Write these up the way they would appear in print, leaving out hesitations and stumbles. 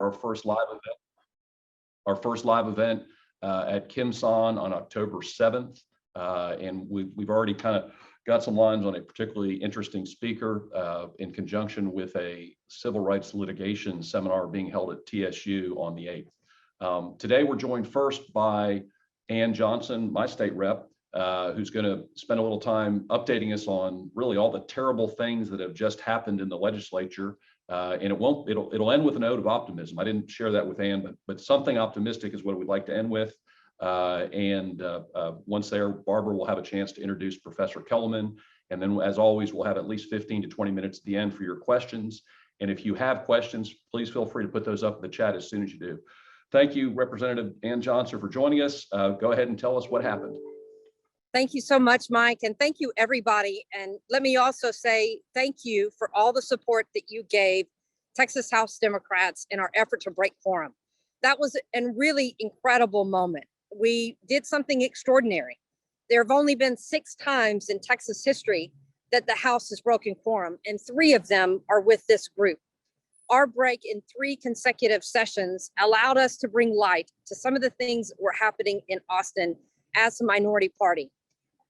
our first live event. Our first live event at Kim Son on October 7th. And we've already kind of got some lines on a particularly interesting speaker in conjunction with a civil rights litigation seminar being held at TSU on the 8th. Today, we're joined first by Ann Johnson, my state rep, who's going to spend a little time updating us on really all the terrible things that have just happened in the legislature. And it'll end with a note of optimism. I didn't share that with Ann, but something optimistic is what we'd like to end with. Once there, Barbara will have a chance to introduce Professor Kellerman. And then, as always, we'll have at least 15 to 20 minutes at the end for your questions. And if you have questions, please feel free to put those up in the chat as soon as you do. Thank you, Representative Ann Johnson, for joining us. Go ahead and tell us what happened. Thank you so much, Mike, and thank you, everybody. And let me also say thank you for all the support that you gave Texas House Democrats in our effort to break quorum. That was a really incredible moment. We did something extraordinary. There have only been 6 times in Texas history that the House has broken quorum, and 3 of them are with this group. Our break in 3 consecutive sessions allowed us to bring light to some of the things that were happening in Austin as a minority party.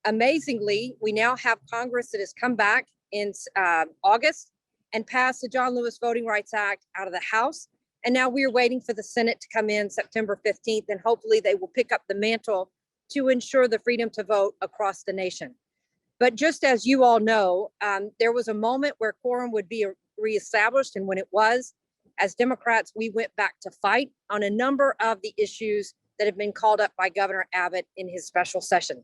Amazingly, we now have Congress that has come back in August and passed the John Lewis Voting Rights Act out of the House. And now we are waiting for the Senate to come in September 15th, and hopefully they will pick up the mantle to ensure the freedom to vote across the nation. But just as you all know, there was a moment where quorum would be reestablished, and when it was, as Democrats, we went back to fight on a number of the issues that have been called up by Governor Abbott in his special session.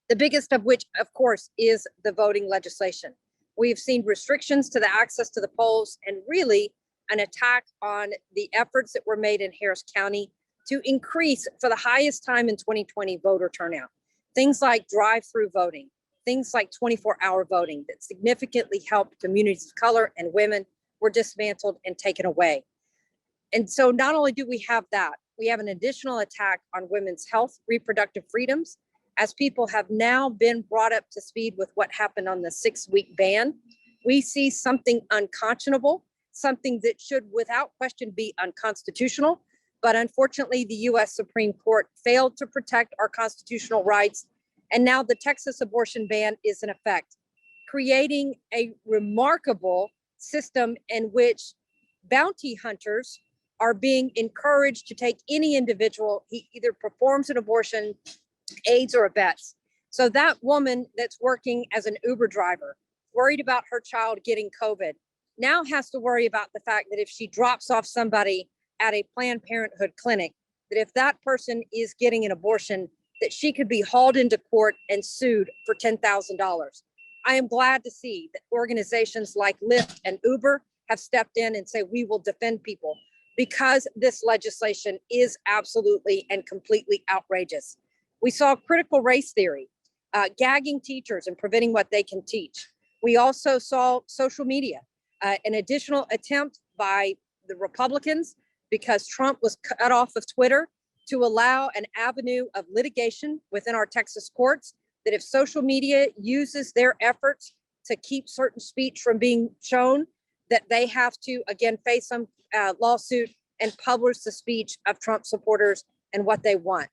The biggest of which, of course, is the voting legislation. We've seen restrictions to the access to the polls and really an attack on the efforts that were made in Harris County to increase, for the highest time in 2020, voter turnout. Things like drive-through voting, things like 24-hour voting that significantly helped communities of color and women were dismantled and taken away. And so not only do we have that, we have an additional attack on women's health, reproductive freedoms, as people have now been brought up to speed with what happened on the 6-week ban. We see something unconscionable, something that should without question be unconstitutional. But unfortunately, the US Supreme Court failed to protect our constitutional rights. And now the Texas abortion ban is in effect, creating a remarkable system in which bounty hunters are being encouraged to take any individual who either performs an abortion, aids, or abets. So that woman that's working as an Uber driver, worried about her child getting COVID, now has to worry about the fact that if she drops off somebody at a Planned Parenthood clinic, that if that person is getting an abortion, that she could be hauled into court and sued for $10,000. I am glad to see that organizations like Lyft and Uber have stepped in and say, we will defend people, because this legislation is absolutely and completely outrageous. We saw critical race theory, gagging teachers and preventing what they can teach. We also saw social media, an additional attempt by the Republicans, because Trump was cut off of Twitter, to allow an avenue of litigation within our Texas courts, that if social media uses their efforts to keep certain speech from being shown, that they have to, again, face some lawsuit and publish the speech of Trump supporters and what they want.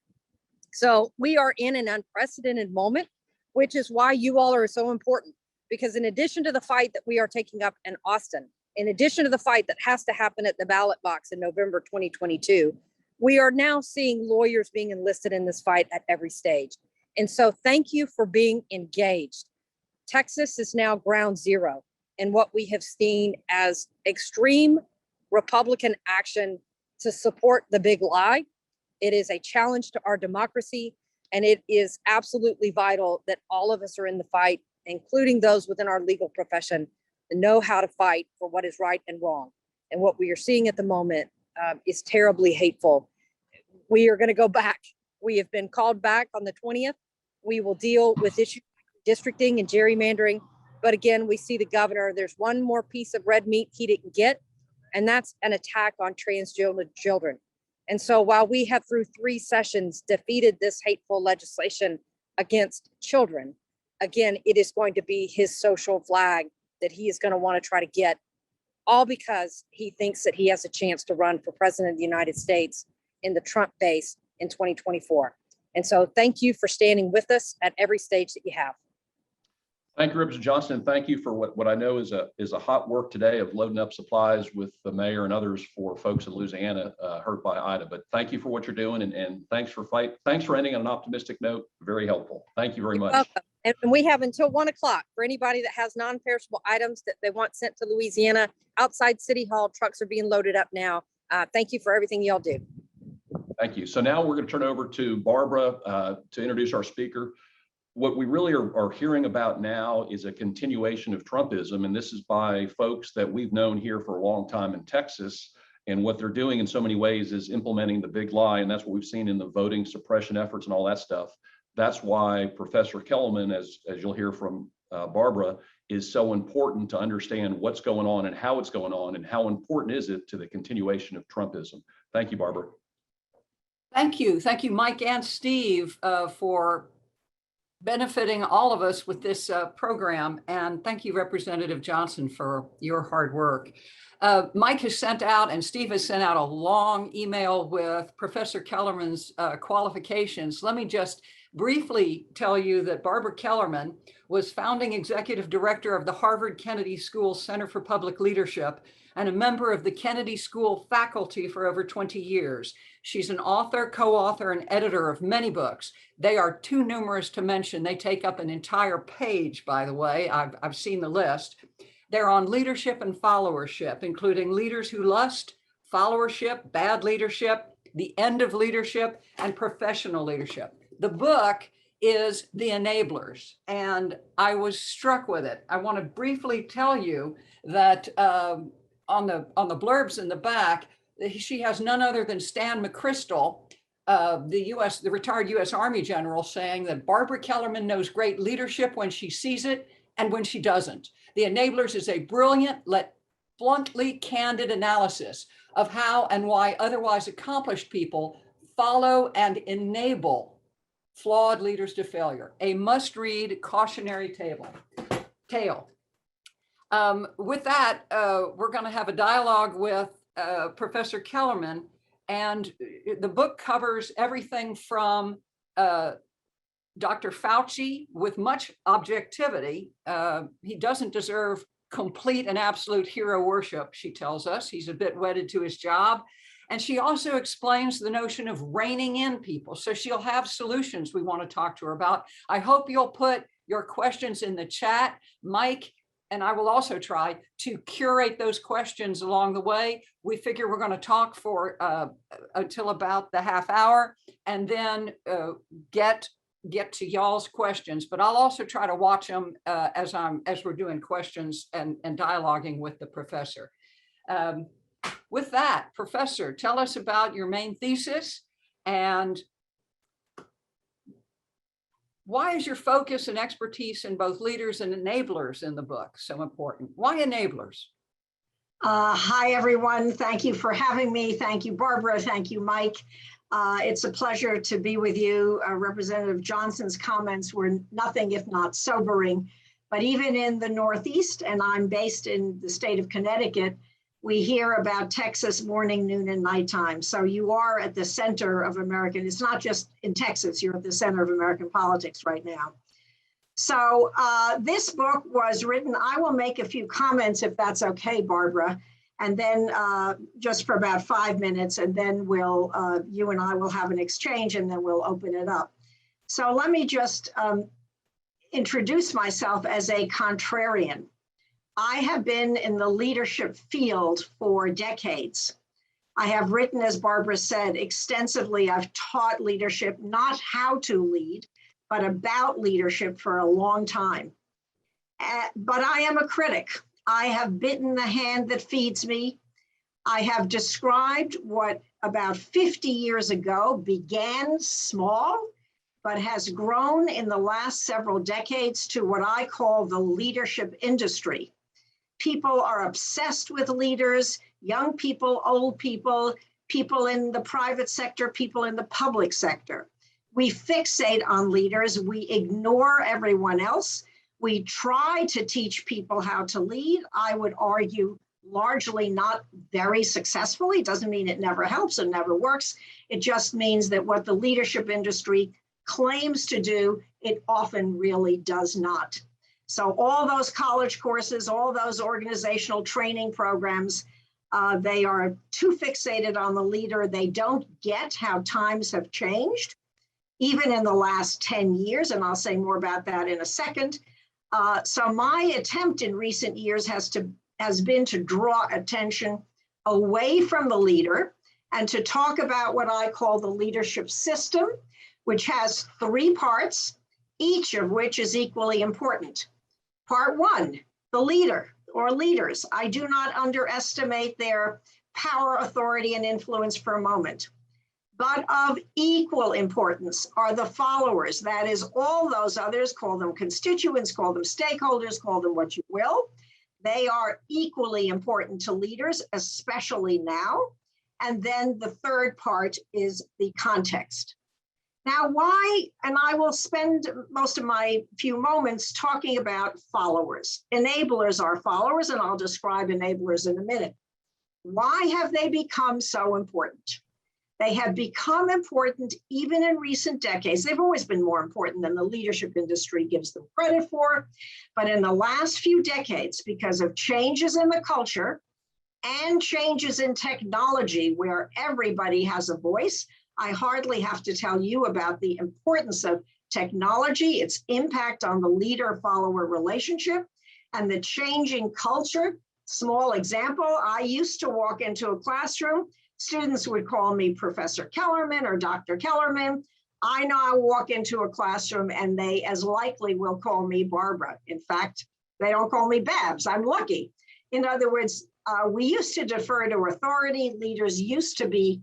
So we are in an unprecedented moment, which is why you all are so important, because in addition to the fight that we are taking up in Austin, in addition to the fight that has to happen at the ballot box in November 2022, we are now seeing lawyers being enlisted in this fight at every stage. And so thank you for being engaged. Texas is now ground zero in what we have seen as extreme Republican action to support the big lie. It is a challenge to our democracy, and it is absolutely vital that all of us are in the fight, including those within our legal profession, that know how to fight for what is right and wrong. And what we are seeing at the moment is terribly hateful. We are going to go back. We have been called back on the 20th. We will deal with issues like districting and gerrymandering. But again, we see the governor, there's one more piece of red meat he didn't get, and that's an attack on transgender children. And so while we have through 3 sessions defeated this hateful legislation against children, again, it is going to be his social flag that he is going to want to try to get all because he thinks that he has a chance to run for president of the United States in the Trump base in 2024. And so thank you for standing with us at every stage that you have. Thank you, Representative Johnson. And thank you for what I know is a hot work today of loading up supplies with the mayor and others for folks in Louisiana hurt by Ida. But thank you for what you're doing, and thanks for ending on an optimistic note. Very helpful. Thank you very much. Welcome. And we have until 1 o'clock for anybody that has non-perishable items that they want sent to Louisiana. Outside City Hall, trucks are being loaded up now. Thank you for everything y'all do. Thank you. So now we're going to turn over to Barbara to introduce our speaker. What we really are hearing about now is a continuation of Trumpism, and this is by folks that we've known here for a long time in Texas. And what they're doing in so many ways is implementing the big lie, and that's what we've seen in the voting suppression efforts and all that stuff. That's why Professor Kellerman, as you'll hear from Barbara, is so important to understand what's going on and how it's going on, and how important is it to the continuation of Trumpism. Thank you, Barbara. Thank you, Mike and Steve, for benefiting all of us with this program. And thank you, Representative Johnson, for your hard work. Mike has sent out, and Steve has sent out, a long email with Professor Kellerman's qualifications. Let me just briefly tell you that Barbara Kellerman was founding executive director of the Harvard Kennedy School Center for Public Leadership and a member of the Kennedy School faculty for over 20 years. She's an author, co-author, and editor of many books. They are too numerous to mention. They take up an entire page, by the way. I've seen the list. They're on leadership and followership, including Leaders Who Lust, Followership, Bad Leadership, The End of Leadership, and Professional Leadership. The book is The Enablers, and I was struck with it. I want to briefly tell you that on the blurbs in the back, she has none other than Stan McChrystal, the retired U.S. Army general, saying that Barbara Kellerman knows great leadership when she sees it and when she doesn't. The Enablers is a brilliant, bluntly candid analysis of how and why otherwise accomplished people follow and enable flawed leaders to failure. A must-read cautionary tale. With that, we're going to have a dialogue with Professor Kellerman, and the book covers everything from Dr. Fauci with much objectivity. He doesn't deserve complete and absolute hero worship, she tells us. He's a bit wedded to his job. And she also explains the notion of reining in people. So she'll have solutions we want to talk to her about. I hope you'll put your questions in the chat. Mike and I will also try to curate those questions along the way. We figure we're going to talk for until about the half hour, and then get to y'all's questions. But I'll also try to watch them as we're doing questions and dialoguing with the professor. With that, Professor, tell us about your main thesis, and why is your focus and expertise in both leaders and enablers in the book so important? Why enablers? Hi, everyone. Thank you for having me. Thank you, Barbara. Thank you, Mike. It's a pleasure to be with you. Representative Johnson's comments were nothing if not sobering, but even in the Northeast, and I'm based in the state of Connecticut, we hear about Texas morning, noon, and nighttime. So you are at the center of American, it's not just in Texas, you're at the center of American politics right now. So this book was written, I will make a few comments if that's okay, Barbara, and then just for about 5 minutes, and then you and I will have an exchange, and then we'll open it up. So let me just introduce myself as a contrarian. I have been in the leadership field for decades. I have written, as Barbara said, extensively. I've taught leadership, not how to lead, but about leadership for a long time. But I am a critic. I have bitten the hand that feeds me. I have described what about 50 years ago began small, but has grown in the last several decades to what I call the leadership industry. People are obsessed with leaders, young people, old people, people in the private sector, people in the public sector. We fixate on leaders, we ignore everyone else. We try to teach people how to lead. I would argue largely not very successfully. Doesn't mean it never helps and never works. It just means that what the leadership industry claims to do, it often really does not. So all those college courses, all those organizational training programs, they are too fixated on the leader. They don't get how times have changed, even in the last 10 years, and I'll say more about that in a second. So my attempt in recent years has been to draw attention away from the leader and to talk about what I call the leadership system, which has 3 parts, each of which is equally important. Part 1, the leader or leaders. I do not underestimate their power, authority, and influence for a moment. But of equal importance are the followers. That is, all those others, call them constituents, call them stakeholders, call them what you will. They are equally important to leaders, especially now. And then the third part is the context. Now, why, and I will spend most of my few moments talking about followers. Enablers are followers, and I'll describe enablers in a minute. Why have they become so important? They have become important even in recent decades. They've always been more important than the leadership industry gives them credit for. But in the last few decades, because of changes in the culture and changes in technology where everybody has a voice, I hardly have to tell you about the importance of technology, its impact on the leader-follower relationship, and the changing culture. Small example, I used to walk into a classroom, students would call me Professor Kellerman or Dr. Kellerman. I now walk into a classroom and they as likely will call me Barbara. In fact, they don't call me Babs, I'm lucky. In other words, we used to defer to authority. Leaders used to be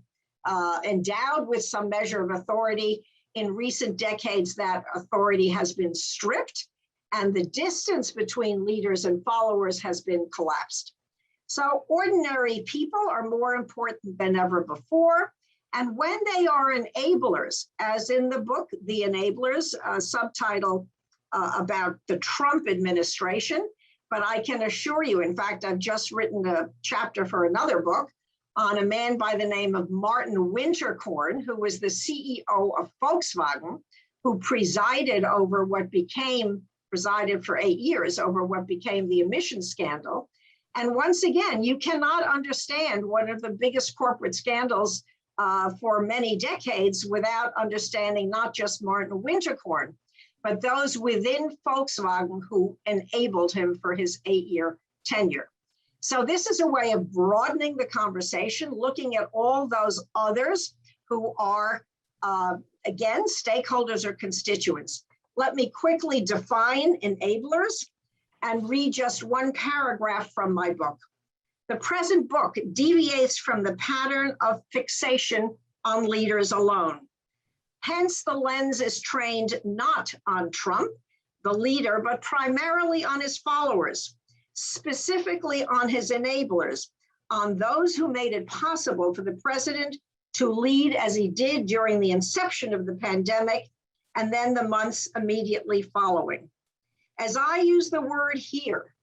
endowed with some measure of authority. In recent decades, that authority has been stripped and the distance between leaders and followers has been collapsed. So ordinary people are more important than ever before. And when they are enablers, as in the book, The Enablers, a subtitle about the Trump administration, but I can assure you, in fact, I've just written a chapter for another book on a man by the name of Martin Winterkorn, who was the CEO of Volkswagen, who presided for 8 years over what became the emissions scandal. And once again, you cannot understand one of the biggest corporate scandals for many decades without understanding not just Martin Winterkorn, but those within Volkswagen who enabled him for his 8-year tenure. So this is a way of broadening the conversation, looking at all those others who are, again, stakeholders or constituents. Let me quickly define enablers and read just one paragraph from my book. The present book deviates from the pattern of fixation on leaders alone. Hence, the lens is trained not on Trump, the leader, but primarily on his followers, specifically on his enablers, on those who made it possible for the president to lead as he did during the inception of the pandemic and then the months immediately following. As I use the word here,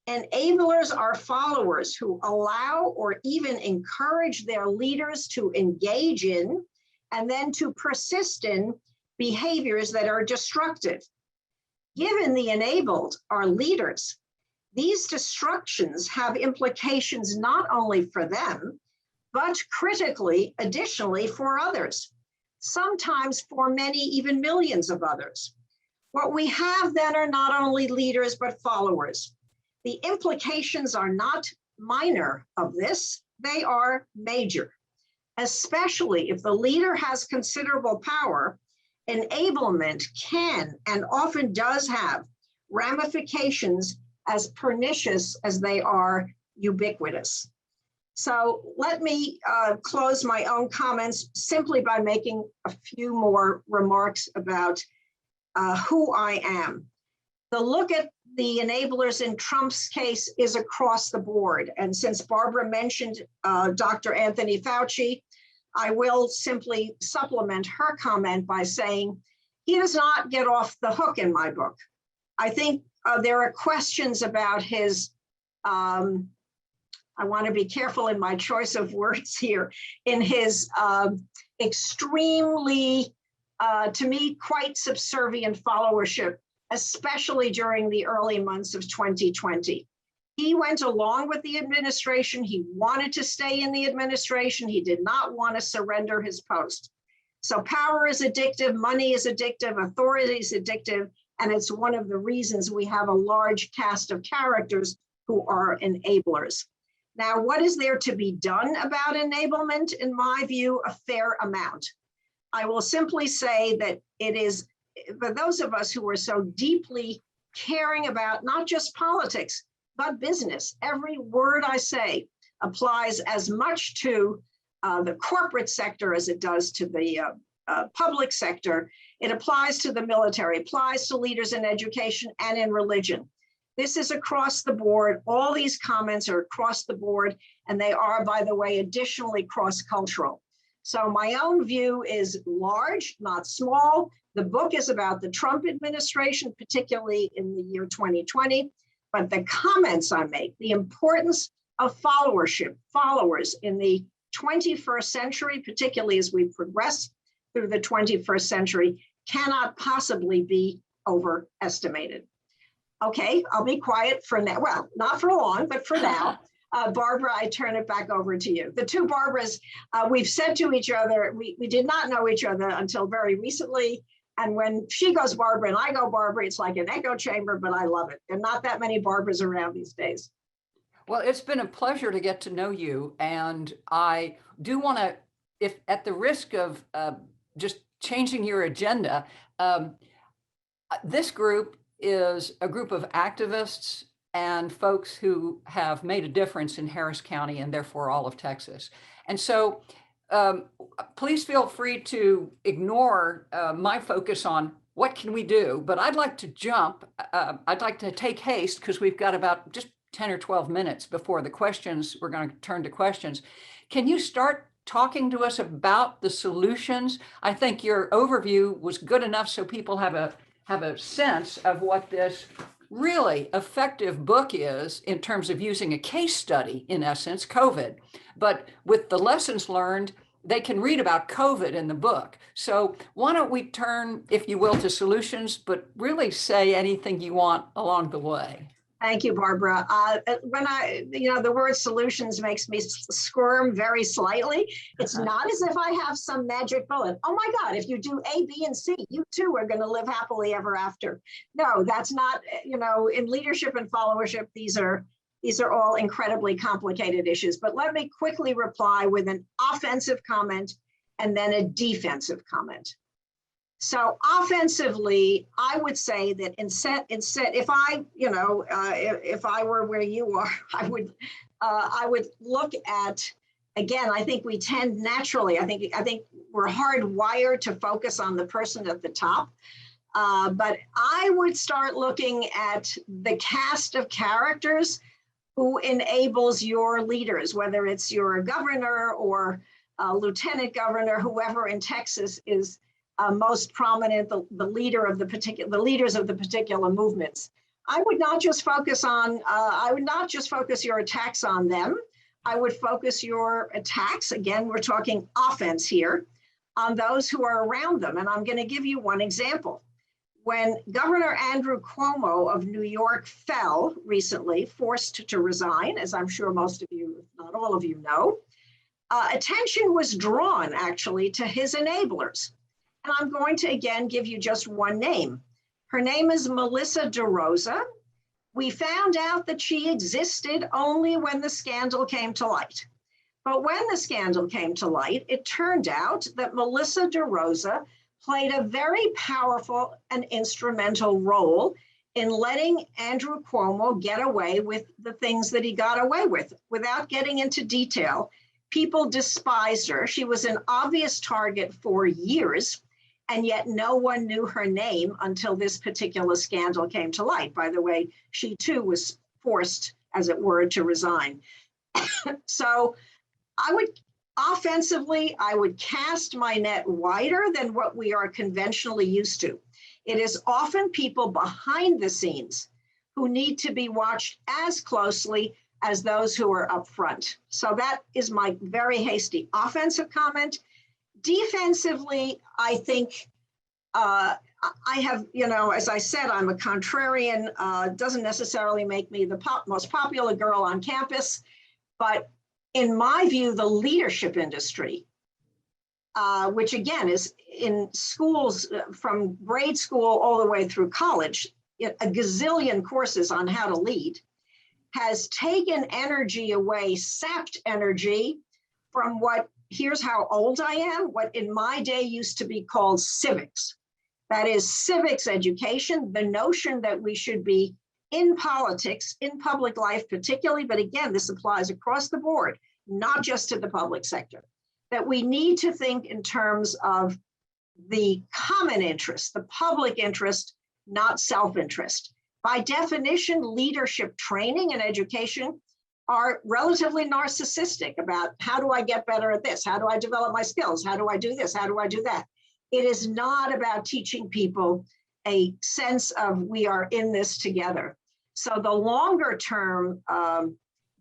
enablers are followers who allow or even encourage their leaders to engage in and then to persist in behaviors that are destructive. Given the enabled are leaders, these destructions have implications not only for them, but critically, additionally, for others, sometimes for many, even millions of others. What we have then are not only leaders, but followers. The implications are not minor of this, they are major, especially if the leader has considerable power. Enablement can and often does have ramifications as pernicious as they are ubiquitous. So let me close my own comments simply by making a few more remarks about who I am. The look at the enablers in Trump's case is across the board. And since Barbara mentioned Dr. Anthony Fauci, I will simply supplement her comment by saying he does not get off the hook in my book. I think there are questions about his I want to be careful in my choice of words here, in his extremely, to me, quite subservient followership, especially during the early months of 2020. He went along with the administration. He wanted to stay in the administration. He did not want to surrender his post. So power is addictive, money is addictive, authority is addictive, and it's one of the reasons we have a large cast of characters who are enablers. Now, what is there to be done about enablement? In my view, a fair amount. I will simply say that it is, for those of us who are so deeply caring about not just politics, but business, every word I say applies as much to the corporate sector as it does to the public sector. It applies to the military, applies to leaders in education and in religion. This is across the board. All these comments are across the board, and they are, by the way, additionally cross-cultural. So my own view is large, not small. The book is about the Trump administration, particularly in the year 2020, but the comments I make, the importance of followership, followers in the 21st century, particularly as we progress through the 21st century, cannot possibly be overestimated. Okay, I'll be quiet for now. Well, not for long, but for now. Barbara, I turn it back over to you. The two Barbaras, we've said to each other, we did not know each other until very recently. And when she goes Barbara and I go Barbara, it's like an echo chamber, but I love it. There are not that many Barbaras around these days. Well, it's been a pleasure to get to know you. And I do want to, if at the risk of just changing your agenda, this group is a group of activists and folks who have made a difference in Harris County and therefore all of Texas. And so please feel free to ignore my focus on what can we do, but I'd like to jump, I'd like to take haste because we've got about just 10 or 12 minutes before the questions, we're going to turn to questions. Can you start talking to us about the solutions? I think your overview was good enough so people have a sense of what this really effective book is in terms of using a case study, in essence, COVID. But with the lessons learned, they can read about COVID in the book. So why don't we turn, if you will, to solutions, but really say anything you want along the way. Thank you, Barbara. When the word solutions makes me squirm very slightly. It's not as if I have some magic bullet. Oh my God, if you do A, B, and C, you too are going to live happily ever after. No, that's not, in leadership and followership, these are all incredibly complicated issues. But let me quickly reply with an offensive comment and then a defensive comment. So offensively, I would say that instead, if I were where you are, I would look at, again, I think we tend naturally, I think we're hardwired to focus on the person at the top. But I would start looking at the cast of characters who enables your leaders, whether it's your governor or lieutenant governor, whoever in Texas is most prominent, the leaders of the particular movements. I would not just focus your attacks on them. I would focus your attacks, again, we're talking offense here, on those who are around them. And I'm going to give you one example. When Governor Andrew Cuomo of New York fell recently, forced to resign, as I'm sure most of you, if not all of you know, attention was drawn actually to his enablers. And I'm going to, again, give you just one name. Her name is Melissa DeRosa. We found out that she existed only when the scandal came to light. But when the scandal came to light, it turned out that Melissa DeRosa played a very powerful and instrumental role in letting Andrew Cuomo get away with the things that he got away with. Without getting into detail, people despised her. She was an obvious target for years. And yet no one knew her name until this particular scandal came to light. By the way, she too was forced, as it were, to resign. So offensively, I would cast my net wider than what we are conventionally used to. It is often people behind the scenes who need to be watched as closely as those who are up front. So that is my very hasty offensive comment. Defensively, I think I have, as I said, I'm a contrarian. Doesn't necessarily make me the most popular girl on campus, but in my view, the leadership industry, which again is in schools from grade school all the way through college, a gazillion courses on how to lead, has taken energy away, sapped energy from what, here's how old I am, what in my day used to be called civics. That is civics education, the notion that we should be in politics, in public life particularly, but again, this applies across the board, not just to the public sector, that we need to think in terms of the common interest, the public interest, not self-interest. By definition, leadership training and education are relatively narcissistic about how do I get better at this? How do I develop my skills? How do I do this? How do I do that? It is not about teaching people a sense of we are in this together. So the longer term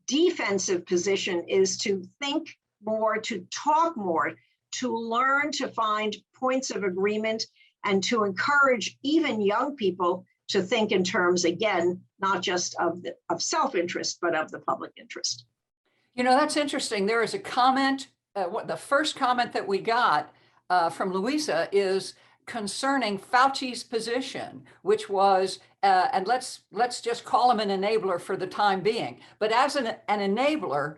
defensive position is to think more, to talk more, to learn to find points of agreement, and to encourage even young people to think in terms, again, not just of self-interest, but of the public interest. That's interesting. There is a comment, the first comment that we got from Louisa is concerning Fauci's position, which was, and let's just call him an enabler for the time being, but as an enabler,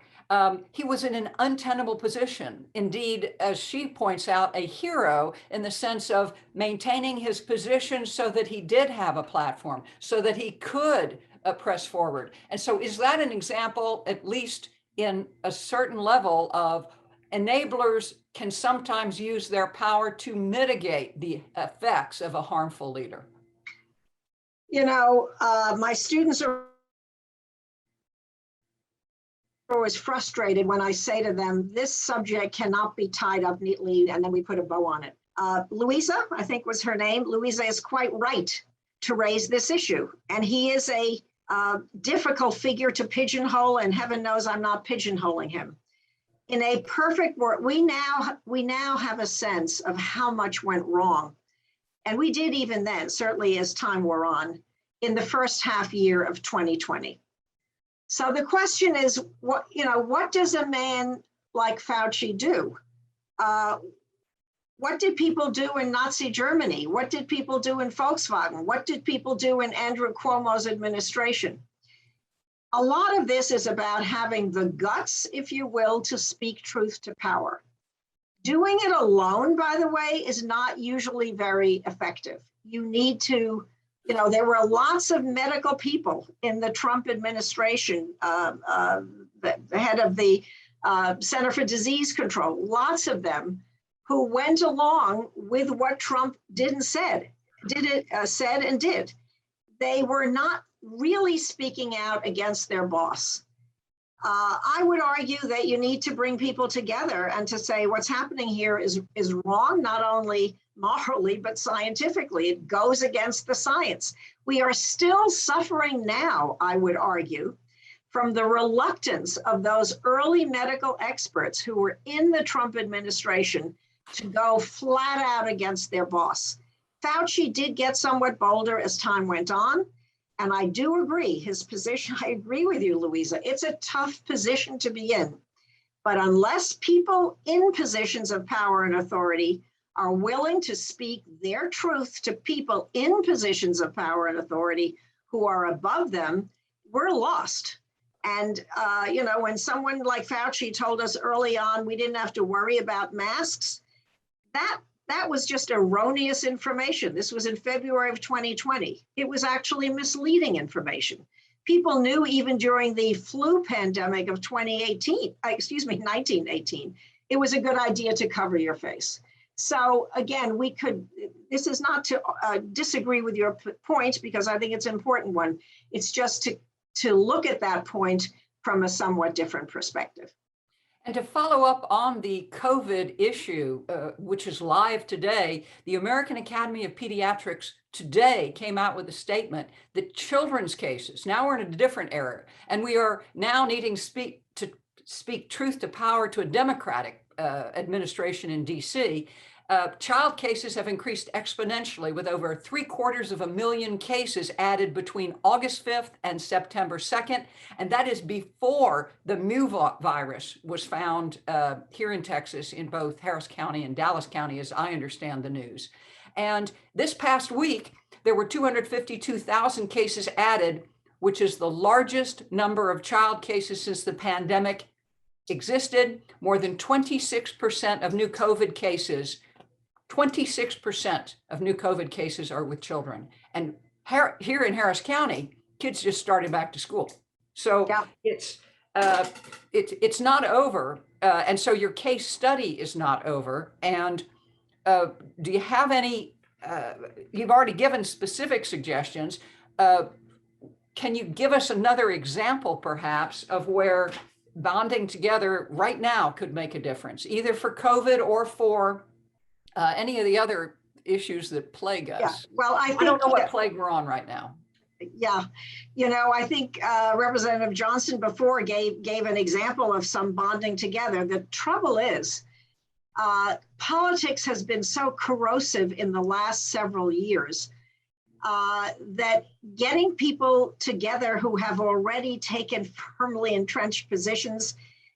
he was in an untenable position. Indeed, as she points out, a hero in the sense of maintaining his position so that he did have a platform, so that he could press forward. And so is that an example, at least in a certain level, of enablers can sometimes use their power to mitigate the effects of a harmful leader? My students are always frustrated when I say to them, this subject cannot be tied up neatly, and then we put a bow on it. Louisa, I think was her name, Louisa is quite right to raise this issue. And he is a difficult figure to pigeonhole, and heaven knows I'm not pigeonholing him. In a perfect world, we now have a sense of how much went wrong. And we did even then, certainly as time wore on, in the first half year of 2020. So the question is, what does a man like Fauci do? What did people do in Nazi Germany? What did people do in Volkswagen? What did people do in Andrew Cuomo's administration? A lot of this is about having the guts, if you will, to speak truth to power. Doing it alone, by the way, is not usually very effective. You need to, there were lots of medical people in the Trump administration, the head of the Center for Disease Control, lots of them who went along with what Trump said and did. They were not really speaking out against their boss. I would argue that you need to bring people together and to say what's happening here is wrong, not only morally, but scientifically. It goes against the science. We are still suffering now, I would argue, from the reluctance of those early medical experts who were in the Trump administration to go flat out against their boss. Fauci did get somewhat bolder as time went on. And I do agree, his position, I agree with you, Louisa, it's a tough position to be in. But unless people in positions of power and authority are willing to speak their truth to people in positions of power and authority who are above them, we're lost. And, when someone like Fauci told us early on we didn't have to worry about masks, that was just erroneous information. This was in February of 2020. It was actually misleading information. People knew even during the flu pandemic of 1918, it was a good idea to cover your face. So again, this is not to disagree with your point, because I think it's an important one. It's just to look at that point from a somewhat different perspective. And to follow up on the COVID issue, which is live today, the American Academy of Pediatrics today came out with a statement that children's cases, now we're in a different era, and we are now needing to speak truth to power to a Democratic administration in DC. Child cases have increased exponentially, with over 750,000 cases added between August 5th and September 2nd. And that is before the mu virus was found here in Texas, in both Harris County and Dallas County, as I understand the news. And this past week, there were 252,000 cases added, which is the largest number of child cases since the pandemic existed. More than 26% of new COVID cases 26% of new COVID cases are with children. And here in Harris County, kids just started back to school. So yeah. It's not over. And so your case study is not over. And do you have any, you've already given specific suggestions. Can you give us another example, perhaps, of where bonding together right now could make a difference, either for COVID or for any of the other issues that plague us? Yeah. Well, I don't know what plague we're on right now. Yeah, you know, I think Representative Johnson before gave an example of some bonding together. The trouble is, politics has been so corrosive in the last several years that getting people together who have already taken firmly entrenched positions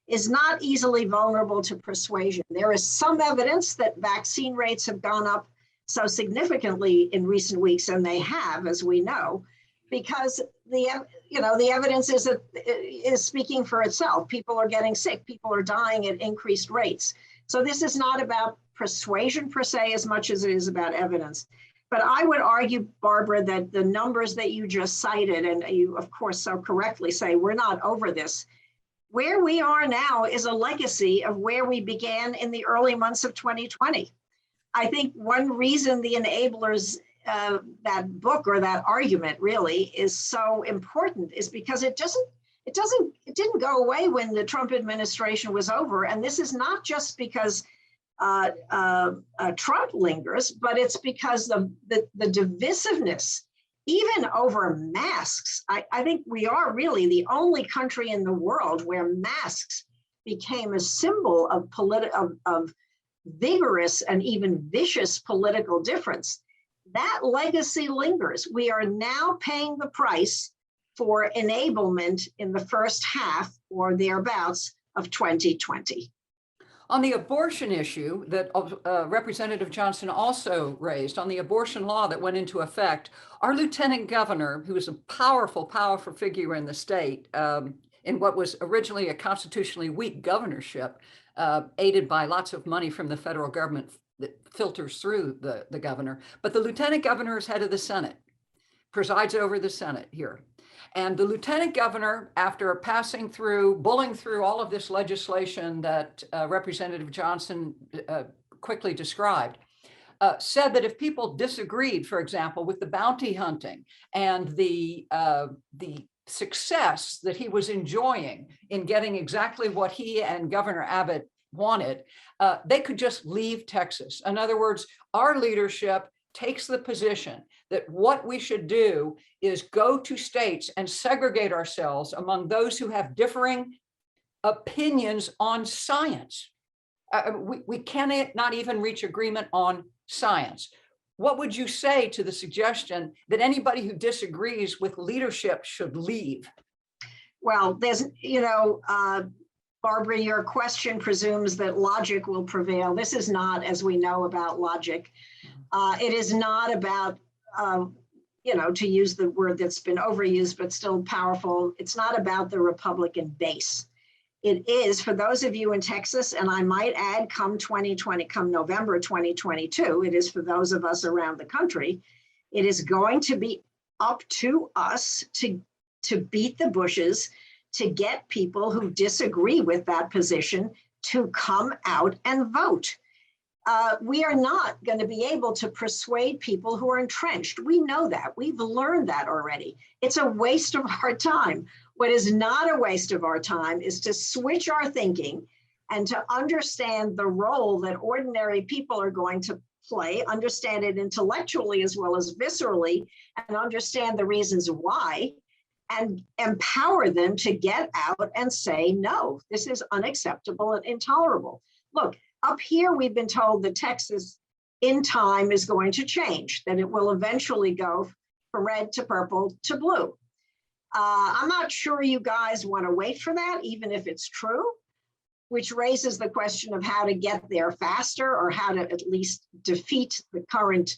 is not easily vulnerable to persuasion. There is some evidence that vaccine rates have gone up so significantly in recent weeks, and they have, as we know, because the evidence is speaking for itself. People are getting sick. People are dying at increased rates. So this is not about persuasion per se as much as it is about evidence. But I would argue, Barbara, that the numbers that you just cited, and you of course so correctly say we're not over this, where we are now is a legacy of where we began in the early months of 2020. I think one reason the enablers, that book or that argument really is so important is because it didn't go away when the Trump administration was over. And this is not just because Trump lingers, but it's because the divisiveness, even over masks. I think we are really the only country in the world where masks became a symbol of vigorous and even vicious political difference. That legacy lingers. We are now paying the price for enablement in the first half or thereabouts of 2020. On the abortion issue that Representative Johnson also raised, on the abortion law that went into effect, our lieutenant governor, who is a powerful, powerful figure in the state, in what was originally a constitutionally weak governorship, aided by lots of money from the federal government that filters through the governor. But the lieutenant governor is head of the Senate, presides over the Senate here. And the lieutenant governor, after bulling through all of this legislation that Representative Johnson quickly described, said that if people disagreed, for example, with the bounty hunting and the success that he was enjoying in getting exactly what he and Governor Abbott wanted, they could just leave Texas. In other words, our leadership takes the position that what we should do is go to states and segregate ourselves among those who have differing opinions on science. We cannot not even reach agreement on science. What would you say to the suggestion that anybody who disagrees with leadership should leave? Well, there's, Barbara, your question presumes that logic will prevail. This is not, as we know, about logic. It is not about, to use the word that's been overused, but still powerful. It's not about the Republican base. It is, for those of you in Texas, and I might add, come November 2022, it is for those of us around the country, it is going to be up to us to beat the bushes, to get people who disagree with that position to come out and vote. We are not going to be able to persuade people who are entrenched. We know that. We've learned that already. It's a waste of our time. What is not a waste of our time is to switch our thinking and to understand the role that ordinary people are going to play, understand it intellectually as well as viscerally, and understand the reasons why, and empower them to get out and say, no, this is unacceptable and intolerable. Look, up here, we've been told that Texas in time is going to change, that it will eventually go from red to purple to blue. I'm not sure you guys want to wait for that, even if it's true, which raises the question of how to get there faster, or how to at least defeat the current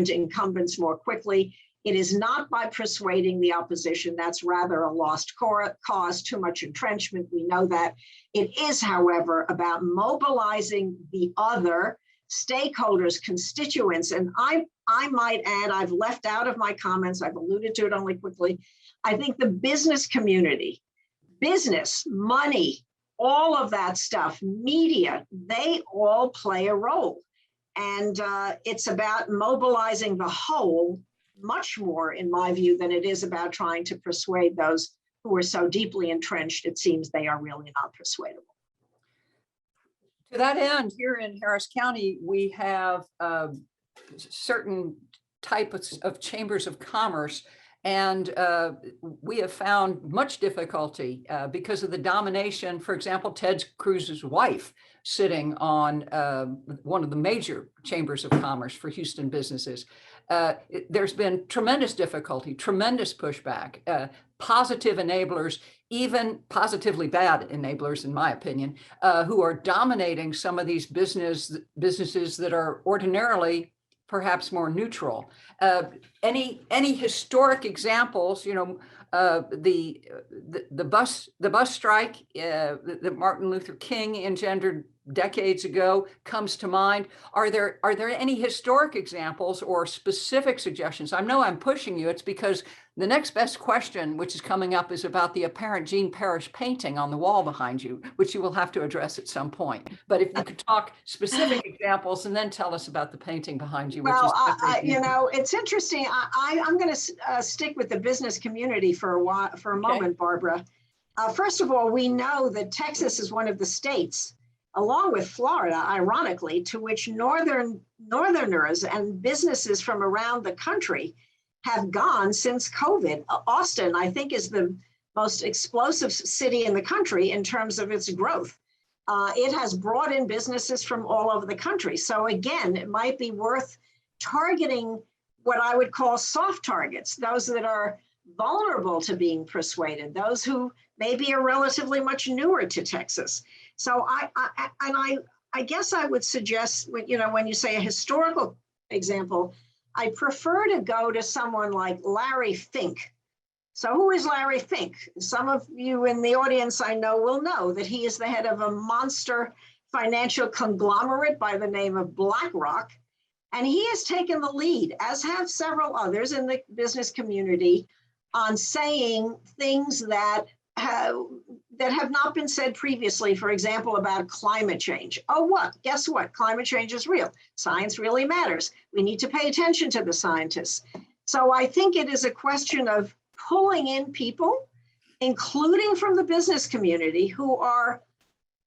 incumbents more quickly. It is not by persuading the opposition. That's rather a lost cause, too much entrenchment. We know that. It is, however, about mobilizing the other stakeholders, constituents. And I might add, I've left out of my comments, I've alluded to it only quickly. I think the business community, business, money, all of that stuff, media, they all play a role. And it's about mobilizing the whole much more, in my view, than it is about trying to persuade those who are so deeply entrenched, it seems they are really not persuadable. To that end, here in Harris County, we have certain types of chambers of commerce, and we have found much difficulty because of the domination, for example, Ted Cruz's wife sitting on one of the major chambers of commerce for Houston businesses. There's been tremendous difficulty, tremendous pushback, positive enablers, even positively bad enablers, in my opinion, who are dominating some of these businesses that are ordinarily perhaps more neutral. Any historic examples? You know, the bus strike that Martin Luther King engendered decades ago comes to mind. Are there any historic examples or specific suggestions? I know I'm pushing you. It's because the next best question, which is coming up, is about the apparent Jean Parrish painting on the wall behind you, which you will have to address at some point. But if you could talk specific examples and then tell us about the painting behind you. Well, you know, it's interesting. I'm going to stick with the business community for a moment, Barbara. First of all, we know that Texas is one of the states, along with Florida, ironically, to which Northerners and businesses from around the country have gone since COVID. Austin, I think, is the most explosive city in the country in terms of its growth. It has brought in businesses from all over the country. So again, it might be worth targeting what I would call soft targets, those that are vulnerable to being persuaded, those who maybe are relatively much newer to Texas. So I guess I would suggest, you know, when you say a historical example, I prefer to go to someone like Larry Fink. So who is Larry Fink? Some of you in the audience I know will know that he is the head of a monster financial conglomerate by the name of BlackRock. And he has taken the lead, as have several others in the business community, on saying things that have not been said previously, for example, about climate change. Oh, what? Guess what? Climate change is real. Science really matters. We need to pay attention to the scientists. So I think it is a question of pulling in people, including from the business community, who are,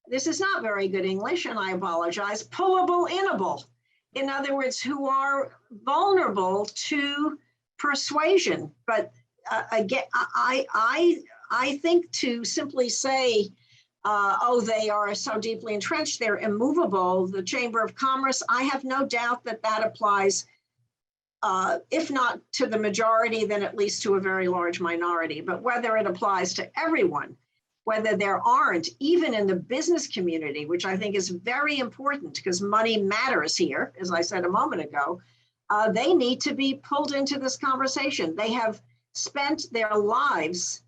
this is not very good English, and I apologize, pullable-inable. In other words, who are vulnerable to persuasion. But again, I think to simply say, oh, they are so deeply entrenched, they're immovable, the Chamber of Commerce, I have no doubt that that applies, if not to the majority, then at least to a very large minority. But whether it applies to everyone, whether there aren't, even in the business community, which I think is very important because money matters here, as I said a moment ago, they need to be pulled into this conversation. They have spent their lives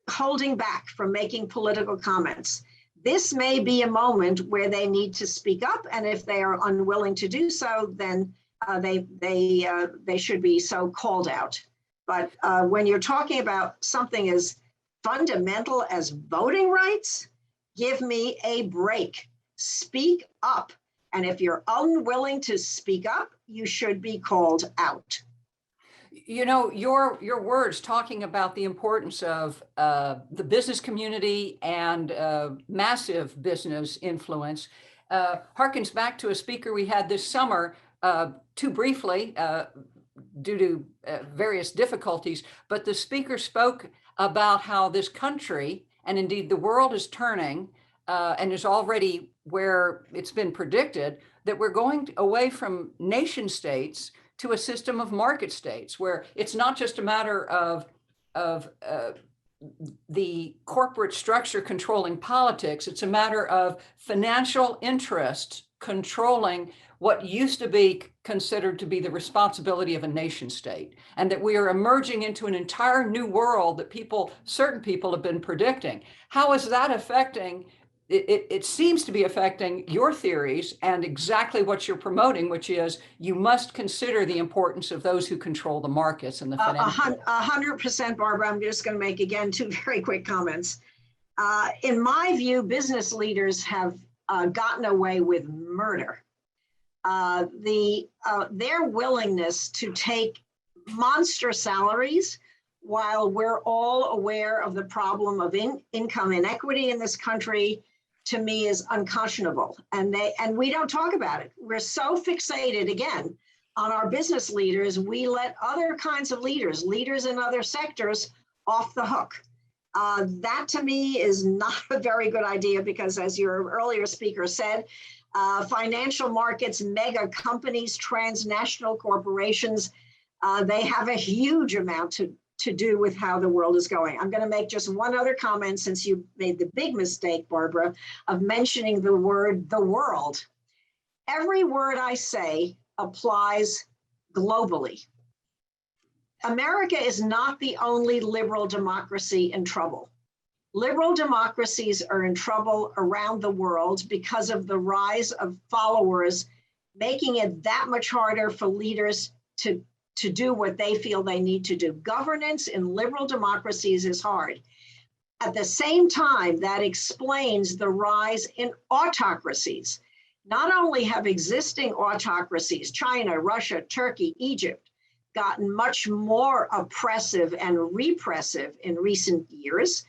holding back from making political comments. This may be a moment where they need to speak up, and if they are unwilling to do so, then they should be so called out. But when you're talking about something as fundamental as voting rights, give me a break. Speak up. And if you're unwilling to speak up, you should be called out. You know, your words talking about the importance of the business community and massive business influence harkens back to a speaker we had this summer, too briefly, due to various difficulties, but the speaker spoke about how this country, and indeed the world, is turning and is already where it's been predicted that we're going away from nation states to a system of market states, where it's not just a matter of the corporate structure controlling politics. It's a matter of financial interests controlling what used to be considered to be the responsibility of a nation state, and that we are emerging into an entire new world that certain people have been predicting. How is that affecting? It seems to be affecting your theories and exactly what you're promoting, which is you must consider the importance of those who control the markets and the financial. 100%, Barbara. I'm just going to make, again, two very quick comments. In my view, business leaders have gotten away with murder. Their willingness to take monster salaries, while we're all aware of the problem of income inequity in this country, to me is unconscionable. And we don't talk about it. We're so fixated, again, on our business leaders, we let other kinds of leaders in other sectors, off the hook. That to me is not a very good idea, because as your earlier speaker said, financial markets, mega companies, transnational corporations, they have a huge amount to do with how the world is going. I'm going to make just one other comment, since you made the big mistake, Barbara, of mentioning the word "the world." Every word I say applies globally. America is not the only liberal democracy in trouble. Liberal democracies are in trouble around the world because of the rise of followers, making it that much harder for leaders to do what they feel they need to do. Governance in liberal democracies is hard. At the same time, that explains the rise in autocracies. Not only have existing autocracies, China, Russia, Turkey, Egypt, gotten much more oppressive and repressive in recent years,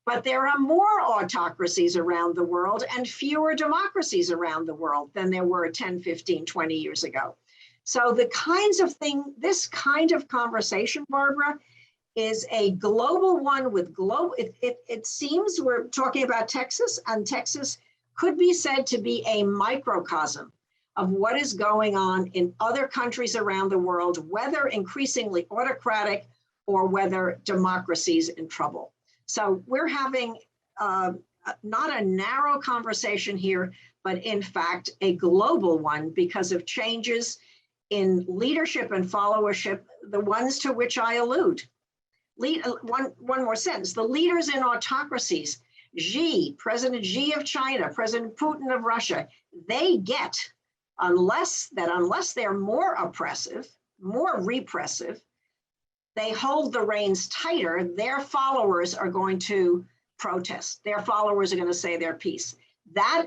but there are more autocracies around the world and fewer democracies around the world than there were 10, 15, 20 years ago. So this kind of conversation, Barbara, is a global one with global, it seems we're talking about Texas, and Texas could be said to be a microcosm of what is going on in other countries around the world, whether increasingly autocratic or whether democracies in trouble. So we're having not a narrow conversation here, but in fact, a global one because of changes in leadership and followership, the ones to which I allude. One more sentence. The leaders in autocracies, President Xi of China, President Putin of Russia, they get, unless they're more oppressive, more repressive, they hold the reins tighter, their followers are going to protest. Their followers are going to say their piece.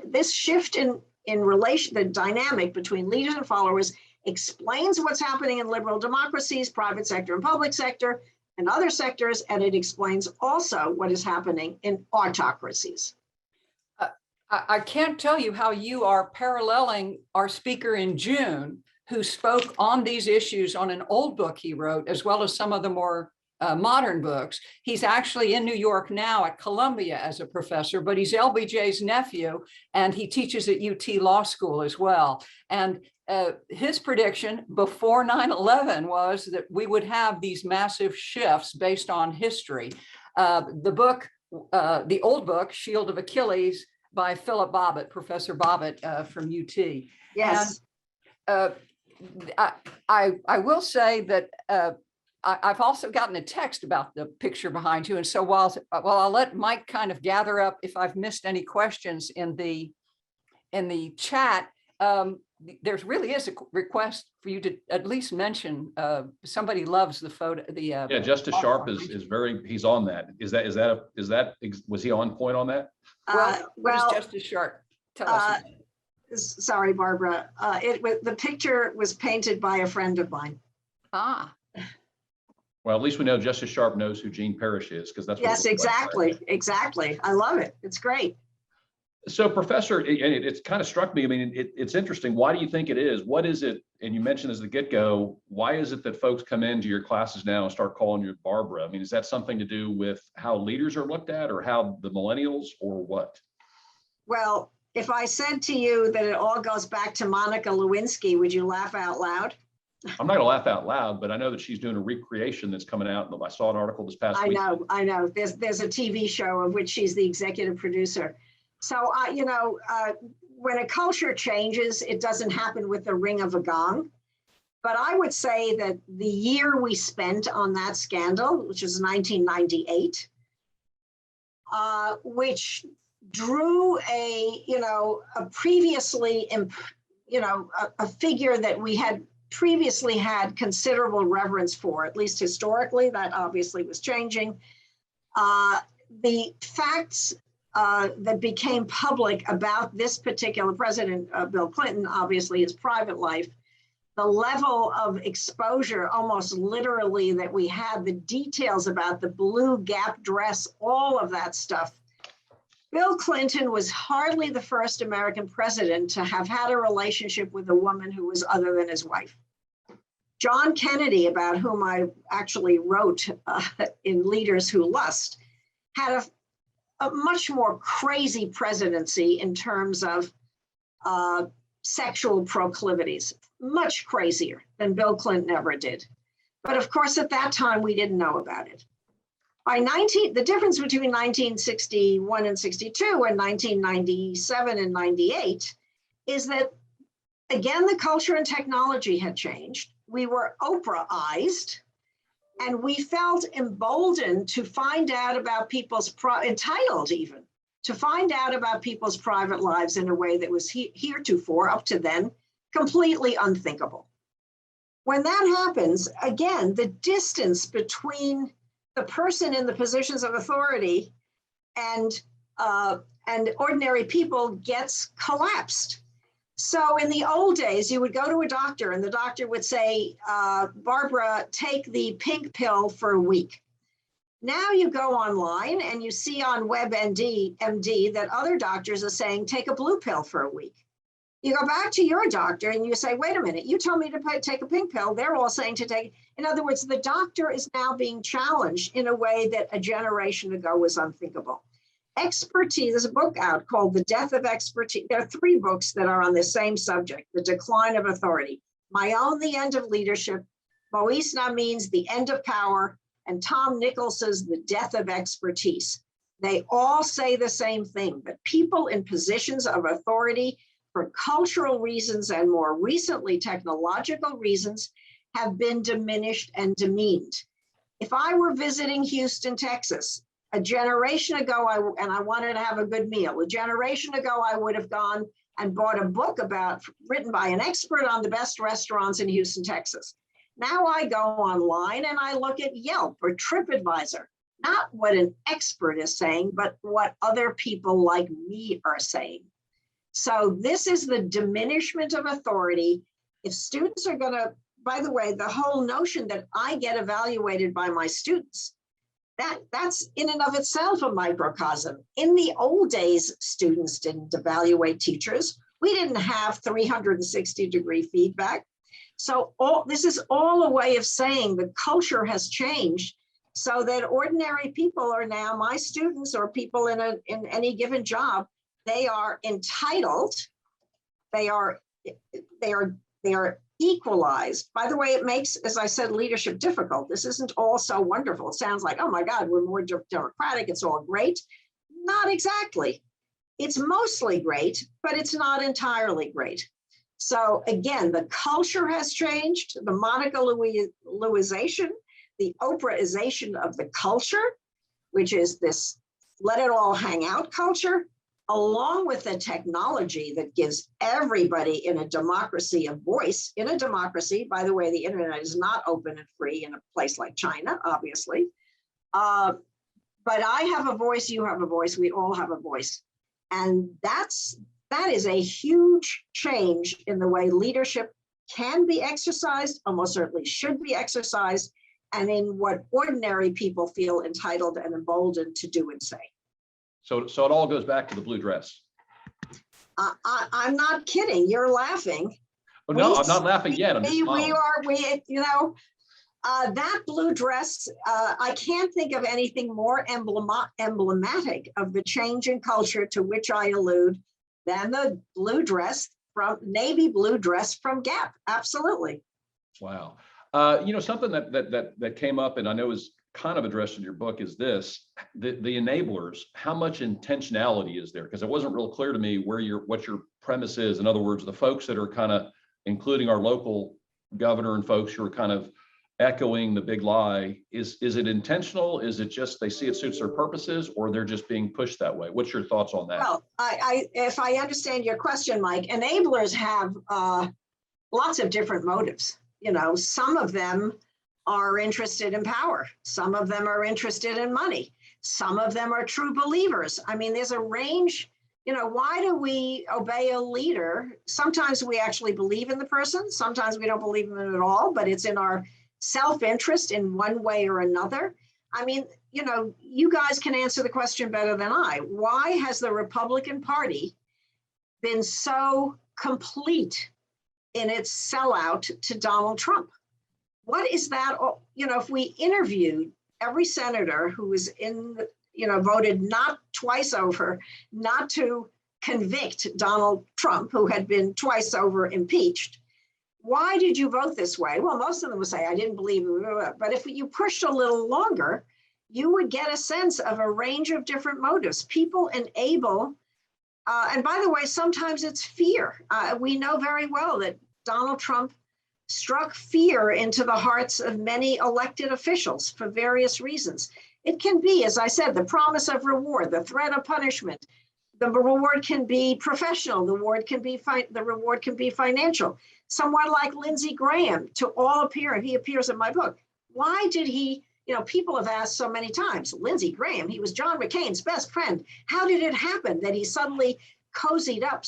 This shift in relation, the dynamic between leaders and followers, explains what's happening in liberal democracies, private sector and public sector, and other sectors, and it explains also what is happening in autocracies. I can't tell you how you are paralleling our speaker in June, who spoke on these issues on an old book he wrote, as well as some of the more modern books. He's actually in New York now at Columbia as a professor, but he's LBJ's nephew, and he teaches at UT Law School as well. And his prediction before 9/11 was that we would have these massive shifts based on history. The old book, Shield of Achilles, by Philip Bobbitt, Professor Bobbitt from UT. Yes. And I will say that I've also gotten a text about the picture behind you. And so while I'll let Mike kind of gather up if I've missed any questions in the chat, there really is a request for you to at least mention, somebody loves the photo. Yeah, Justice Sharp he's on that. Was he on point on that? What is Justice Sharp? Tell us. Sorry, Barbara. The picture was painted by a friend of mine. Ah. Well, at least we know Justice Sharp knows who Gene Parrish is, because that's what it Yes, looks like, right? exactly, exactly. I love it. It's great. So, Professor, and it's kind of struck me. I mean, it's interesting. Why do you think it is? What is it? And you mentioned as the get-go, why is it that folks come into your classes now and start calling you Barbara? I mean, is that something to do with how leaders are looked at, or how the millennials, or what? Well, if I said to you that it all goes back to Monica Lewinsky, would you laugh out loud? I'm not going to laugh out loud, but I know that she's doing a recreation that's coming out. I saw an article this past week. I know. There's a TV show of which she's the executive producer. So, when a culture changes, it doesn't happen with the ring of a gong. But I would say that the year we spent on that scandal, which is 1998, which drew a figure that we had previously had considerable reverence for, at least historically, that obviously was changing. The facts that became public about this particular president, Bill Clinton, obviously his private life, the level of exposure, almost literally, that we had, the details about the blue Gap dress, all of that stuff. Bill Clinton was hardly the first American president to have had a relationship with a woman who was other than his wife. John Kennedy, about whom I actually wrote in Leaders Who Lust, had a much more crazy presidency in terms of sexual proclivities, much crazier than Bill Clinton ever did. But of course, at that time, we didn't know about it. The difference between 1961 and 62 and 1997 and 98 is that, again, the culture and technology had changed. We were Oprah-ized, and we felt emboldened to find out about entitled even, to find out about people's private lives in a way that was heretofore, up to then, completely unthinkable. When that happens, again, the distance between the person in the positions of authority and ordinary people gets collapsed. So in the old days, you would go to a doctor and the doctor would say, Barbara, take the pink pill for a week. Now you go online and you see on WebMD that other doctors are saying, take a blue pill for a week. You go back to your doctor and you say, wait a minute, you told me to take a pink pill. They're all saying to take. In other words, the doctor is now being challenged in a way that a generation ago was unthinkable. Expertise, there's a book out called The Death of Expertise. There are 3 books that are on the same subject, The Decline of Authority. My Own, The End of Leadership, Moise Namin's The End of Power, and Tom Nichols's The Death of Expertise. They all say the same thing, that people in positions of authority, for cultural reasons and more recently technological reasons, have been diminished and demeaned. If I were visiting Houston, Texas, a generation ago, I wanted to have a good meal. A generation ago, I would have gone and bought a book written by an expert on the best restaurants in Houston, Texas. Now I go online and I look at Yelp or TripAdvisor, not what an expert is saying, but what other people like me are saying. So this is the diminishment of authority. If students are going to, by the way, the whole notion that I get evaluated by my students, that's in and of itself a microcosm. In the old days, students didn't evaluate teachers. We didn't have 360-degree feedback. So this is all a way of saying the culture has changed so that ordinary people are now my students, or people in any given job. They are entitled. They are equalized. By the way, it makes, as I said, leadership difficult. This isn't all so wonderful. It sounds like, oh my God, we're more democratic. It's all great. Not exactly. It's mostly great, but it's not entirely great. So again, the culture has changed. The Monica Lewisization, the Oprahization of the culture, which is this let it all hang out culture, along with the technology that gives everybody in a democracy a voice. In a democracy, by the way, the internet is not open and free in a place like China, obviously. But I have a voice, you have a voice, we all have a voice. And that is a huge change in the way leadership can be exercised, almost certainly should be exercised, and in what ordinary people feel entitled and emboldened to do and say. So it all goes back to the blue dress. I'm not kidding. You're laughing. Oh, no, I'm not laughing yet. I'm just smiling. That blue dress, I can't think of anything more emblematic of the change in culture to which I allude than the blue dress from navy blue dress from Gap. Absolutely. Wow. Something that came up, and I know is kind of addressed in your book, is this: the enablers. How much intentionality is there? Because it wasn't real clear to me what your premise is. In other words, the folks that are kind of, including our local governor and folks who are kind of echoing the big lie, is it intentional? Is it just they see it suits their purposes, or they're just being pushed that way? What's your thoughts on that? Well, if I understand your question, Mike, enablers have lots of different motives. Some of them are interested in power. Some of them are interested in money. Some of them are true believers. I mean, there's a range. Why do we obey a leader? Sometimes we actually believe in the person. Sometimes we don't believe in them at all, but it's in our self-interest in one way or another. I mean, you guys can answer the question better than I. Why has the Republican Party been so complete in its sellout to Donald Trump? What is that? If we interviewed every senator who was voted not twice over, not to convict Donald Trump, who had been twice over impeached, why did you vote this way? Well, most of them would say, I didn't believe it. But if you pushed a little longer, you would get a sense of a range of different motives. People enable, and by the way, sometimes it's fear. We know very well that Donald Trump struck fear into the hearts of many elected officials for various reasons. It can be, as I said, the promise of reward, the threat of punishment. The reward can be professional. The reward can be financial. Someone like Lindsey Graham, to all appear, he appears in my book. Why did he, people have asked so many times, Lindsey Graham, he was John McCain's best friend. How did it happen that he suddenly cozied up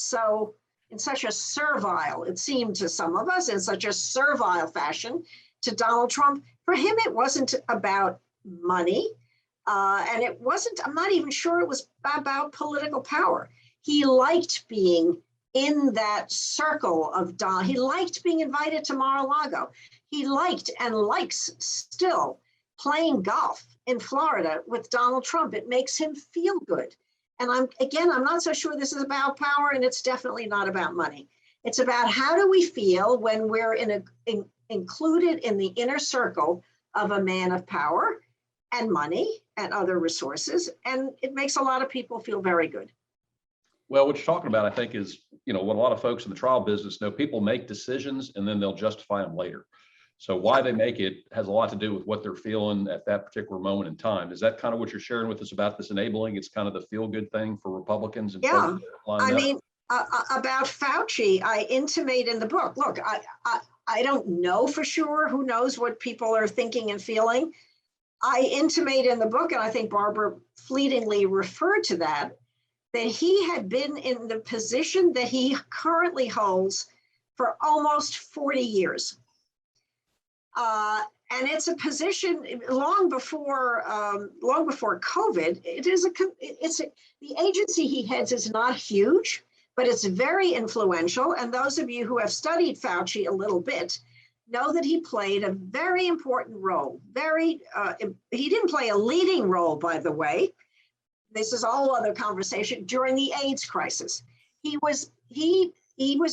in such a servile, it seemed to some of us, in such a servile fashion to Donald Trump? For him, it wasn't about money. And it wasn't, I'm not even sure it was about political power. He liked being in that circle of Don. He liked being invited to Mar-a-Lago. He liked and likes still playing golf in Florida with Donald Trump. It makes him feel good. And I'm not so sure this is about power, and it's definitely not about money. It's about how do we feel when we're included in the inner circle of a man of power and money and other resources. And it makes a lot of people feel very good. Well, what you're talking about, I think, is, what a lot of folks in the trial business know. People make decisions and then they'll justify them later. So why they make it has a lot to do with what they're feeling at that particular moment in time. Is that kind of what you're sharing with us about this enabling? It's kind of the feel-good thing for Republicans. And yeah, I mean, about Fauci, I intimate in the book. Look, I don't know for sure. Who knows what people are thinking and feeling? I intimate in the book, and I think Barbara fleetingly referred to that he had been in the position that he currently holds for almost 40 years. And it's a position long before COVID. The agency he heads is not huge, but it's very influential. And those of you who have studied Fauci a little bit know that he played a very important role. He didn't play a leading role, by the way. This is a whole other conversation. During the AIDS crisis, he was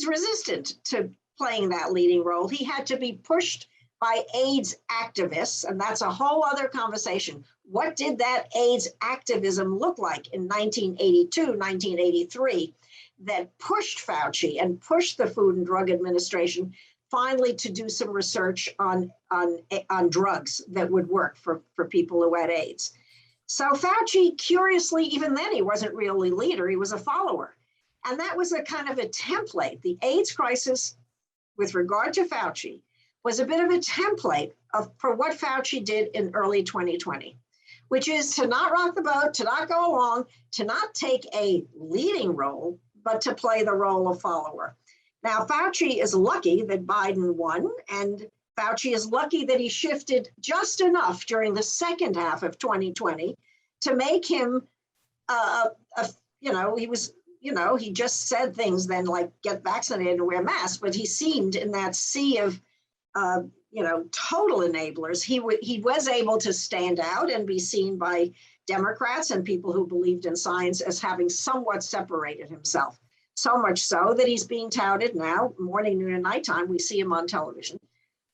resistant to playing that leading role. He had to be pushed by AIDS activists, and that's a whole other conversation. What did that AIDS activism look like in 1982, 1983, that pushed Fauci and pushed the Food and Drug Administration finally to do some research on drugs that would work for people who had AIDS? So Fauci, curiously, even then, he wasn't really a leader, he was a follower. And that was a kind of a template. The AIDS crisis, with regard to Fauci, was a bit of a template for what Fauci did in early 2020, which is to not rock the boat, to not go along, to not take a leading role, but to play the role of follower. Now, Fauci is lucky that Biden won, and Fauci is lucky that he shifted just enough during the second half of 2020 to make him, he just said things then like get vaccinated and wear masks, but he seemed in that sea of, total enablers. He was able to stand out and be seen by Democrats and people who believed in science as having somewhat separated himself. So much so that he's being touted now, morning, noon, and nighttime. We see him on television.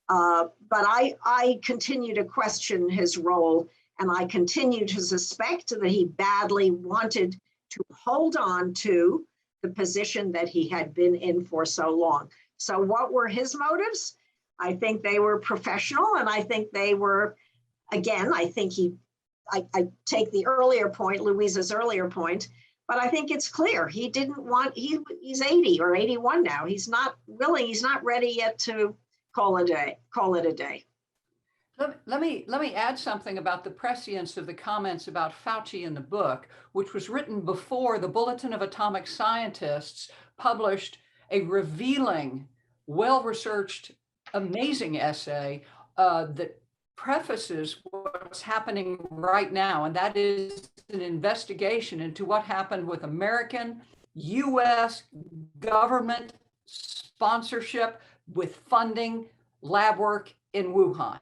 But I continue to question his role, and I continue to suspect that he badly wanted to hold on to the position that he had been in for so long. So what were his motives? I think they were professional, and I think they were, again, I take the earlier point, Louisa's earlier point, but I think it's clear he didn't want, he's 80 or 81 now. He's not willing, he's not ready yet to call it a day. Let me add something about the prescience of the comments about Fauci in the book, which was written before the Bulletin of Atomic Scientists published a revealing, well-researched, amazing essay that prefaces what's happening right now, and that is an investigation into what happened with American, U.S. government sponsorship with funding lab work in Wuhan.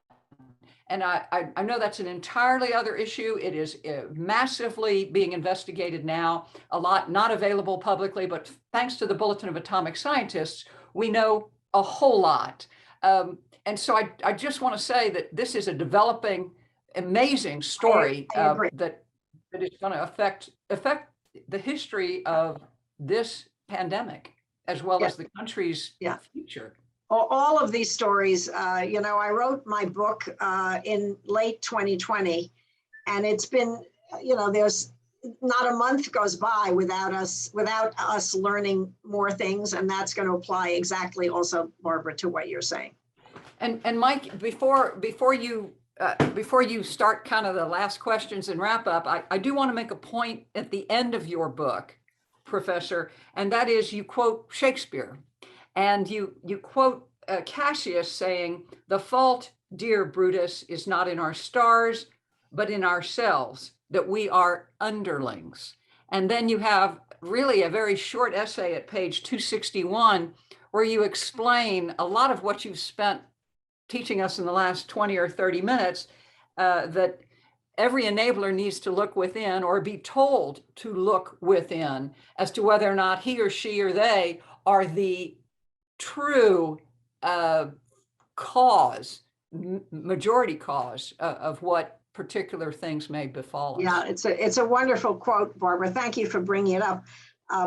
And I know that's an entirely other issue. It is massively being investigated now, a lot not available publicly, but thanks to the Bulletin of Atomic Scientists, we know a whole lot. And so I just want to say that this is a developing, amazing story that is going to affect the history of this pandemic, as well as the country's future. All of these stories, I wrote my book in late 2020, and it's been, there's not a month goes by without us learning more things, and that's going to apply exactly also, Barbara, to what you're saying. And Mike, before you start kind of the last questions and wrap up, I do want to make a point at the end of your book, Professor, and that is you quote Shakespeare, and you quote Cassius saying, "The fault, dear Brutus, is not in our stars, but in ourselves, that we are underlings." And then you have really a very short essay at page 261 where you explain a lot of what you've spent teaching us in the last 20 or 30 minutes, that every enabler needs to look within or be told to look within as to whether or not he or she or they are the true majority cause of what particular things may befall us. Yeah, it's a wonderful quote, Barbara. Thank you for bringing it up.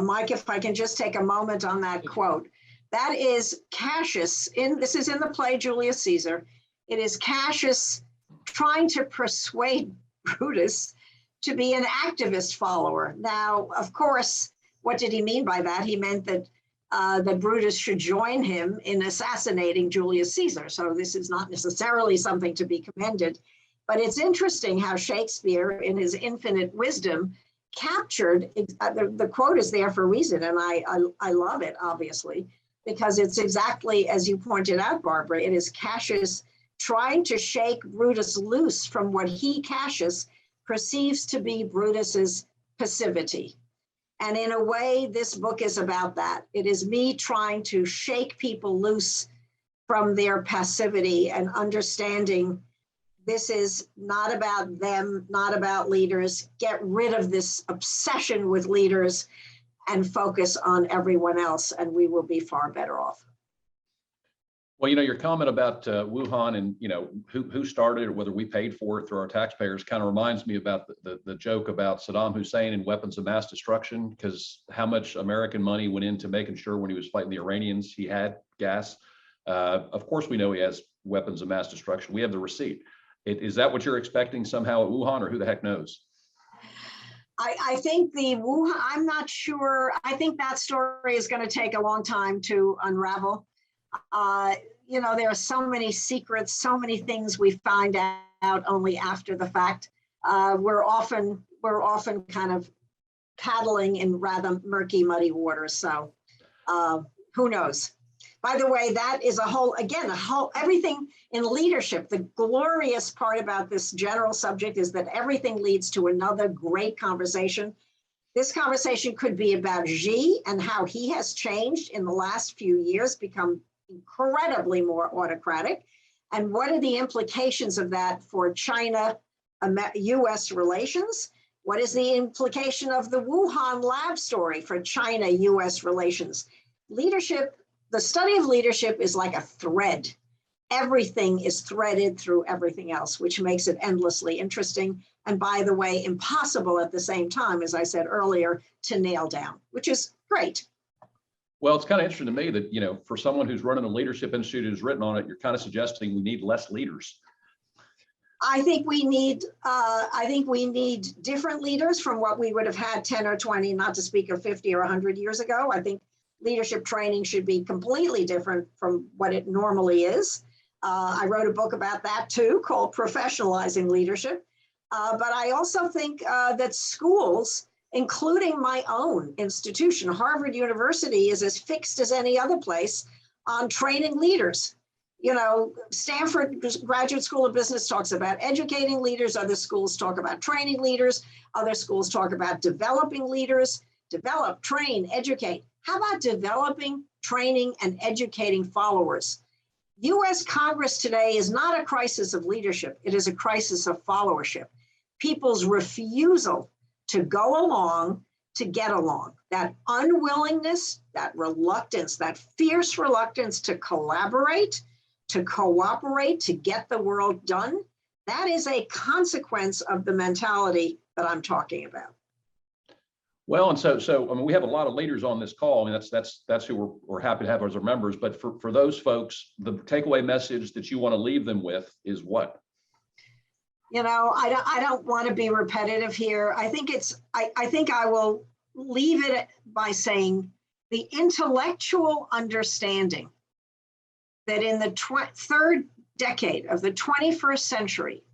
Mike, if I can just take a moment on that quote. That is Cassius, this is in the play Julius Caesar. It is Cassius trying to persuade Brutus to be an activist follower. Now, of course, what did he mean by that? He meant that that Brutus should join him in assassinating Julius Caesar. So this is not necessarily something to be commended, but it's interesting how Shakespeare, in his infinite wisdom, captured, the quote is there for a reason, and I love it, obviously, because it's exactly as you pointed out, Barbara. It is Cassius trying to shake Brutus loose from what he, Cassius, perceives to be Brutus's passivity. And in a way, this book is about that. It is me trying to shake people loose from their passivity and understanding this is not about them, not about leaders. Get rid of this obsession with leaders and focus on everyone else, and we will be far better off. Well, your comment about Wuhan and, who started it, whether we paid for it through our taxpayers, kind of reminds me about the joke about Saddam Hussein and weapons of mass destruction, because how much American money went into making sure when he was fighting the Iranians, he had gas. Of course, we know he has weapons of mass destruction. We have the receipt. Is that what you're expecting somehow at Wuhan, or who the heck knows? I think the Wuhan, I'm not sure. I think that story is going to take a long time to unravel. There are so many secrets, so many things we find out only after the fact. We're often kind of paddling in rather murky, muddy waters. So who knows? By the way, that is everything in leadership. The glorious part about this general subject is that everything leads to another great conversation. This conversation could be about Xi and how he has changed in the last few years, become incredibly more autocratic. And what are the implications of that for China-US relations? What is the implication of the Wuhan lab story for China-US relations? Leadership, the study of leadership is like a thread. Everything is threaded through everything else, which makes it endlessly interesting. And by the way, impossible at the same time, as I said earlier, to nail down, which is great. Well, it's kind of interesting to me that, for someone who's running a leadership institute who's written on it, you're kind of suggesting we need less leaders. I think we need different leaders from what we would have had 10 or 20, not to speak of 50 or 100 years ago. I think leadership training should be completely different from what it normally is. I wrote a book about that too, called Professionalizing Leadership. But I also think that schools, including my own institution, Harvard University, is as fixed as any other place on training leaders. Stanford Graduate School of Business talks about educating leaders. Other schools talk about training leaders. Other schools talk about developing leaders. Develop, train, educate. How about developing, training, and educating followers? US Congress today is not a crisis of leadership. It is a crisis of followership. People's refusal to go along, to get along. That unwillingness, that reluctance, that fierce reluctance to collaborate, to cooperate, to get the world done, that is a consequence of the mentality that I'm talking about. Well, and so I mean, we have a lot of leaders on this call. I mean, that's who we're happy to have as our members. But for those folks, the takeaway message that you want to leave them with is what? I don't want to be repetitive here. I think I will leave it by saying the intellectual understanding that in the third decade of the 21st century,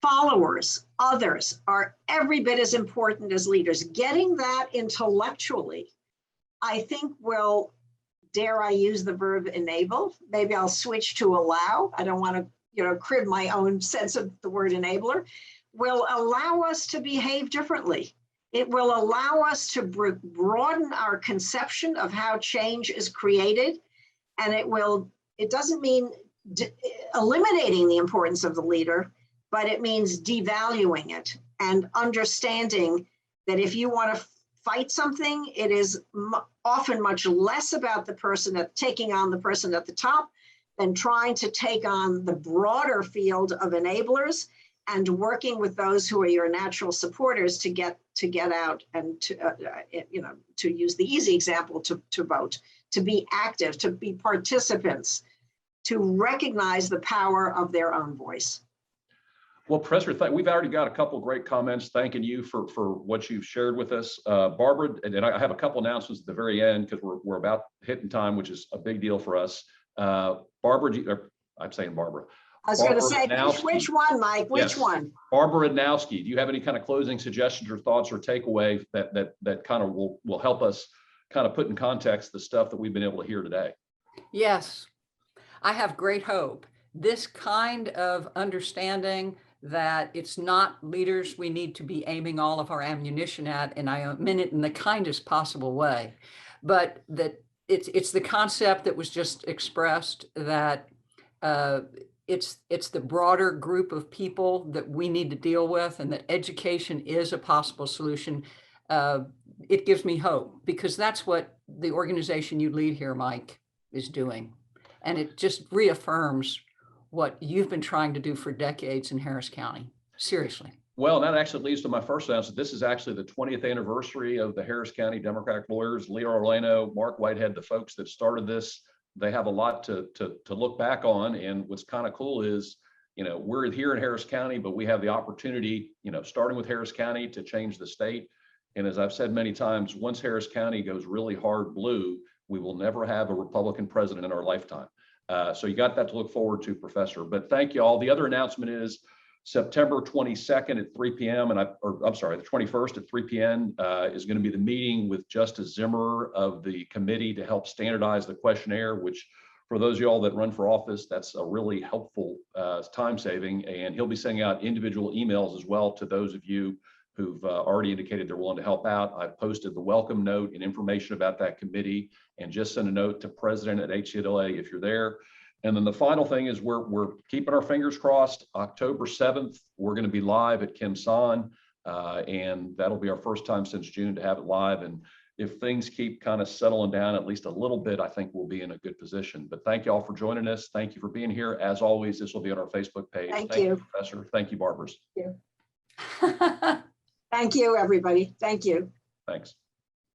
followers, others are every bit as important as leaders. Getting that intellectually, I think will, dare I use the verb enable? Maybe I'll switch to allow. I don't want to, crib my own sense of the word enabler, will allow us to behave differently. It will allow us to broaden our conception of how change is created. And it doesn't mean eliminating the importance of the leader, but it means devaluing it and understanding that if you want to fight something, it is often much less about the person taking on the person at the top than trying to take on the broader field of enablers and working with those who are your natural supporters to get out and to use the easy example, to vote, to be active, to be participants, to recognize the power of their own voice. Well, Professor, we've already got a couple of great comments thanking you for what you've shared with us. Barbara, and I have a couple announcements at the very end because we're about hitting time, which is a big deal for us. Barbara, I'm saying Barbara. I was going to say, which one, Mike? Which one? Barbara Adnowski, do you have any kind of closing suggestions or thoughts or takeaway that kind of will help us kind of put in context the stuff that we've been able to hear today? Yes, I have great hope. This kind of understanding that it's not leaders we need to be aiming all of our ammunition at, and I mean it in the kindest possible way, but that it's the concept that was just expressed that it's the broader group of people that we need to deal with, and that education is a possible solution. It gives me hope because that's what the organization you lead here, Mike, is doing. And it just reaffirms what you've been trying to do for decades in Harris County. Seriously. Well, that actually leads to my first announcement. This is actually the 20th anniversary of the Harris County Democratic lawyers, Leo Orlano, Mark Whitehead, the folks that started this. They have a lot to look back on. And what's kind of cool is, we're here in Harris County, but we have the opportunity, starting with Harris County, to change the state. And as I've said many times, once Harris County goes really hard blue, we will never have a Republican president in our lifetime. So you got that to look forward to, Professor. But thank you all. The other announcement is September 22nd at 3 p.m. I'm sorry, the 21st at 3 p.m. Is going to be the meeting with Justice Zimmer of the committee to help standardize the questionnaire, which for those of y'all that run for office, that's a really helpful time saving. And he'll be sending out individual emails as well to those of you who've already indicated they're willing to help out. I've posted the welcome note and information about that committee, and just send a note to President at HCDLA if you're there. And then the final thing is we're keeping our fingers crossed. October 7th, we're going to be live at Kim San, and that'll be our first time since June to have it live. And if things keep kind of settling down at least a little bit, I think we'll be in a good position. But thank you all for joining us. Thank you for being here. As always, this will be on our Facebook page. Thank you. Professor. Thank you, Barbara. Thank you, everybody. Thank you. Thanks.